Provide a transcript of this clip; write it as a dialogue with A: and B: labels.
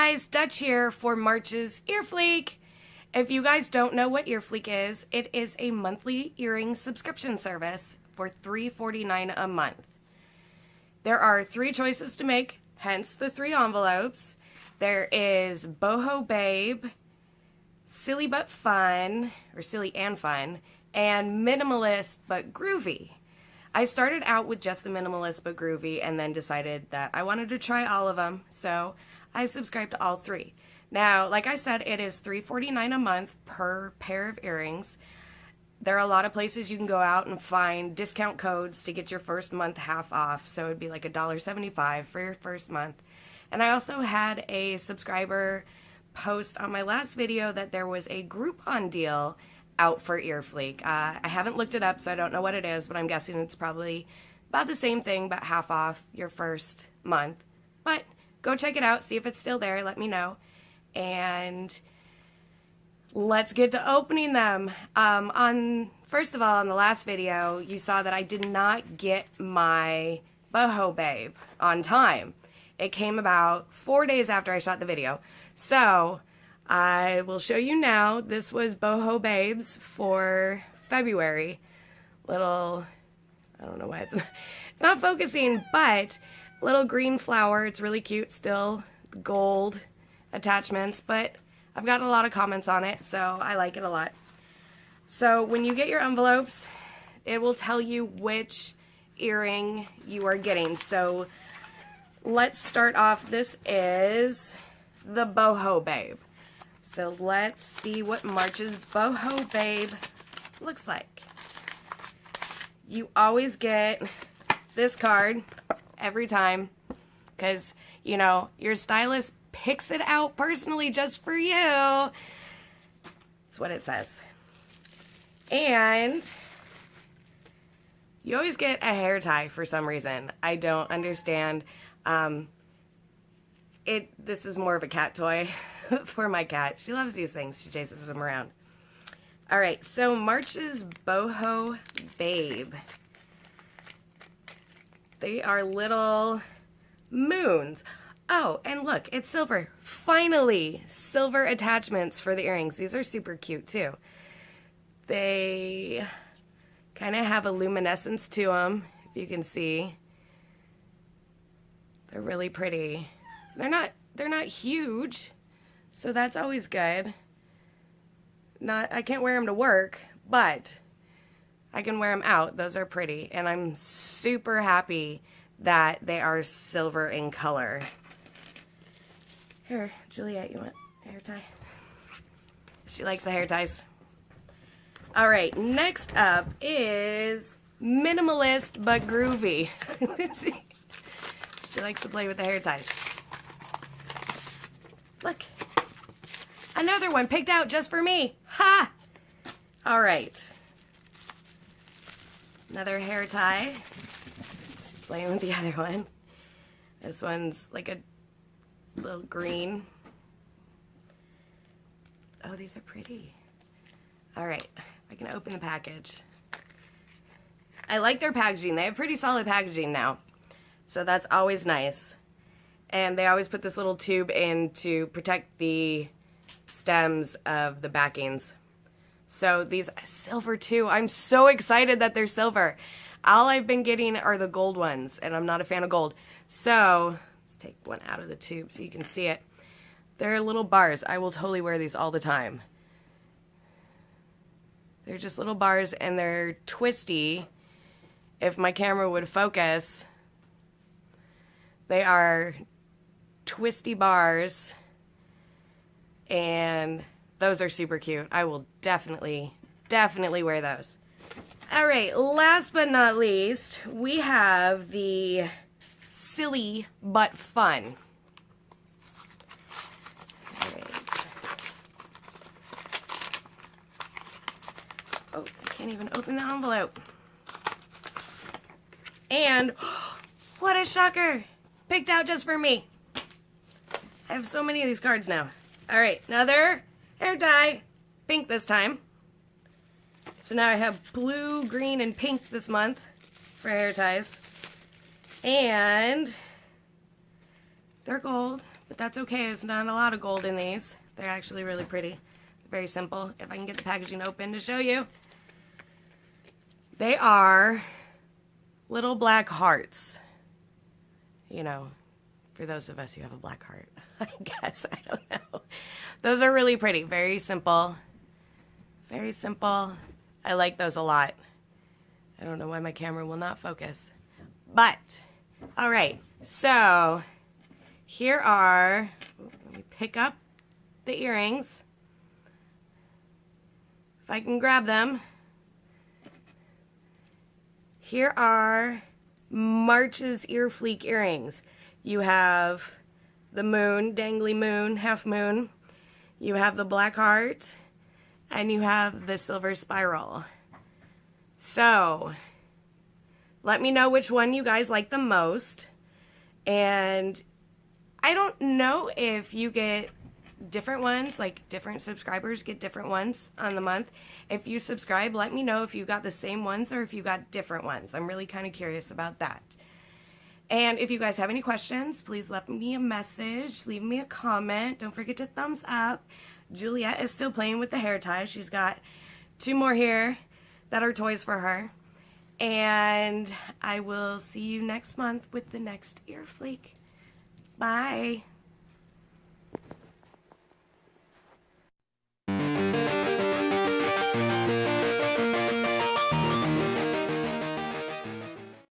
A: guys, Dutch here for March's EarFleek. If you guys don't know what EarFleek is, it is a monthly earring subscription service for $3.49 a month. There are 3 choices to make, hence the 3 envelopes. There is Boho Babe, Silly But Fun, or Silly and Fun, and Minimalist But Groovy. I started out with just the Minimalist But Groovy and then decided that I wanted to try all of them, so I subscribed to all 3. Now, like I said, it is $3.49 a month per pair of earrings. There are a lot of places you can go out and find discount codes to get your first month half off, so it would be like $1.75 for your first month. And I also had a subscriber post on my last video that there was a Groupon deal out for EarFleek. I haven't looked it up, so I don't know what it is, but I'm guessing it's probably about the same thing, but half off your first month. But go check it out, see if it's still there, let me know. And let's get to opening them. First of all, on the last video, you saw that I did not get my Boho Babe on time. It came about 4 days after I shot the video. So I will show you now. This was Boho Babes for February. Little, I don't know why it's not focusing, but little green flower. It's really cute still. Gold attachments, but I've gotten a lot of comments on it, so I like it a lot. So when you get your envelopes, it will tell you which earring you are getting. So let's start off. This is the Boho Babe. So let's see what March's Boho Babe looks like. You always get this card every time because, you know, your stylist picks it out personally just for you. That's what it says. And you always get a hair tie for some reason. I don't understand. This is more of a cat toy for my cat. She loves these things. She chases them around. All right, so March's Boho Babe. They are little moons. Oh, and look, it's silver. Finally, silver attachments for the earrings. These are super cute too. They kind of have a luminescence to them, if you can see. They're really pretty. They're not huge, so that's always good. I can't wear them to work, but I can wear them out. Those are pretty, and I'm super happy that they are silver in color. Here, Juliet, you want a hair tie? She likes the hair ties. All right, next up is Minimalist But Groovy. She likes to play with the hair ties. Look, another one picked out just for me. Ha! All right. Another hair tie. She's playing with the other one. This one's like a little green. Oh, these are pretty. All right, I can open the package. I like their packaging. They have pretty solid packaging now, so that's always nice. And they always put this little tube in to protect the stems of the backings. So these are silver too. I'm so excited that they're silver. All I've been getting are the gold ones, and I'm not a fan of gold. So let's take one out of the tube so you can see it. They're little bars. I will totally wear these all the time. They're just little bars, and they're twisty. If my camera would focus, they are twisty bars, and those are super cute. I will definitely wear those. All right, last but not least, we have the Silly But Fun. All right. Oh, I can't even open the envelope. And what a shocker! Picked out just for me. I have so many of these cards now. All right, another hair tie, pink this time. So now I have blue, green, and pink this month for hair ties. And they're gold, but that's okay. There's not a lot of gold in these. They're actually really pretty. Very simple. If I can get the packaging open to show you. They are little black hearts. You know, for those of us who have a black heart, I guess. I don't know. Those are really pretty. Very simple. Very simple. I like those a lot. I don't know why my camera will not focus. But, all right. So, here are, let me pick up the earrings. If I can grab them. Here are March's EarFleek earrings. You have the moon, dangly moon, half moon. You have the black heart. And you have the silver spiral. So, let me know which one you guys like the most. And I don't know if you get different ones, like different subscribers get different ones on the month. If you subscribe, let me know if you got the same ones or if you got different ones. I'm really kind of curious about that. And if you guys have any questions, please leave me a message, leave me a comment. Don't forget to thumbs up. Juliet is still playing with the hair ties. She's got 2 more here that are toys for her. And I will see you next month with the next EarFleek. Bye.